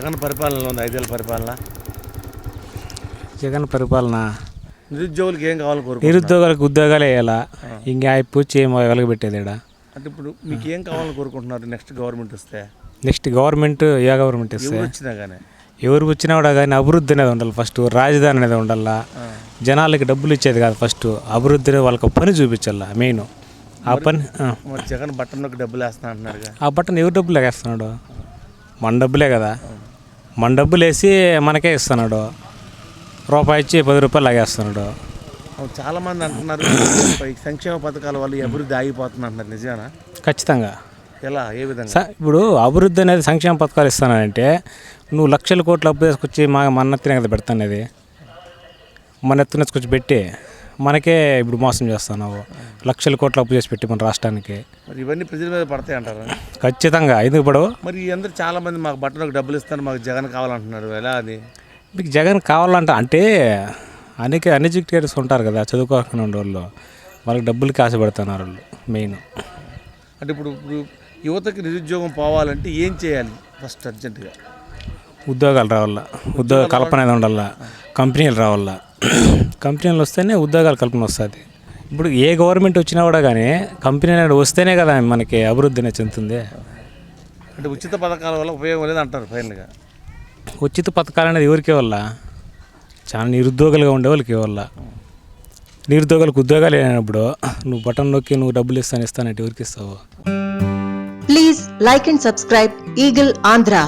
జగన్ పరిపాలనలో ఉంది 5 ఏళ్ళ పరిపాలన. జగన్ పరిపాలన నిరుద్యోగులకి ఏం కావాలని కోరుకుంటున్నారు? నిరుద్యోగులకు ఉద్యోగాలు వేయాలా, ఇంకా అయిపోయి ఏమో వెలగబెట్టేది ఇక్కడ. అంటే ఇప్పుడు మీకు ఏం కావాలని కోరుకుంటున్నారు నెక్స్ట్ గవర్నమెంట్ వస్తే? నెక్స్ట్ గవర్నమెంట్ ఏ గవర్నమెంట్ వస్తే ఎవరు వచ్చినా కానీ ఎవరు వచ్చినా కూడా కానీ అభివృద్ధి అనేది ఉండాలి. ఫస్ట్ రాజధాని అనేది ఉండాలా, జనాలకి డబ్బులు ఇచ్చేది కాదు, ఫస్ట్ అభివృద్ధి వాళ్ళకి పని చూపించాలా మెయిన్. ఆ పని మరి జగన్ బట్టన్లోకి డబ్బులు వేస్తా అంటున్నారుగా. ఆ బట్టను ఎవరు డబ్బులు వేస్తున్నాడు? మన డబ్బులే కదా, మన డబ్బులు వేసి మనకే ఇస్తున్నాడు. రూపాయి ఇచ్చి 10 రూపాయలు లాగేస్తున్నాడు. చాలామంది అంటున్నారు ఈ సంక్షేమ పథకాల వల్ల ఈ అభివృద్ధి ఆగిపోతుంది అంటున్నారు, నిజమేనా? ఖచ్చితంగా. ఎలా, ఏ విధంగా? ఇప్పుడు అభివృద్ధి అనేది సంక్షేమ పథకాలు ఇస్తానంటే నువ్వు లక్షల కోట్లు అప్పు తీసుకొచ్చి మన ఎత్తున కదా పెడతానేది, మన ఎత్తున తీసుకొచ్చి పెట్టి మనకే ఇప్పుడు మోసం చేస్తున్నావు. లక్షల కోట్లు అప్పు చేసి పెట్టి మన రాష్ట్రానికి. మరి ఇవన్నీ ప్రజల మీద పడతాయి అంటారు? ఖచ్చితంగా. ఎందుకు పడవు? మరి అందరూ చాలామంది మాకు బట్టలకు డబ్బులు ఇస్తారు, మాకు జగన్ కావాలంటున్నారు, ఎలా అది? మీకు జగన్ కావాలంటే అనేక అన్ఎడ్యుకేటెడ్స్ ఉంటారు కదా, చదువుకోకుండా ఉండేవాళ్ళు, వాళ్ళకి డబ్బులకి ఆశపడుతున్నారు వాళ్ళు మెయిన్. అంటే ఇప్పుడు యువతకి నిరుద్యోగం పోవాలంటే ఏం చేయాలి ఫస్ట్ అర్జెంటుగా? ఉద్యోగాలు రావాలా, ఉద్యోగ కల్పన అనేది ఉండాలా, కంపెనీలు రావాలా. కంపెనీలు వస్తేనే ఉద్యోగాల కల్పన వస్తుంది. ఇప్పుడు ఏ గవర్నమెంట్ వచ్చినా కూడా కానీ కంపెనీ అనేది వస్తేనే కదా మనకి అభివృద్ధి అనేది చెందుతుంది. అంటే ఉచిత పథకాల వల్ల ఉపయోగం లేదు అంటారు ఫైనల్గా. ఉచిత పథకాలు అనేది ఎవరికి ఇవ్వాలా? చాలా నిరుద్యోగులుగా ఉండే వాళ్ళకి ఇవ్వాలా. నిరుద్యోగులకు ఉద్యోగాలు లేనప్పుడు నువ్వు బటన్ నొక్కి నువ్వు డబ్బులు ఇస్తానంటే ఎవరికి ఇస్తావు? Please like and subscribe Eagle Andhra.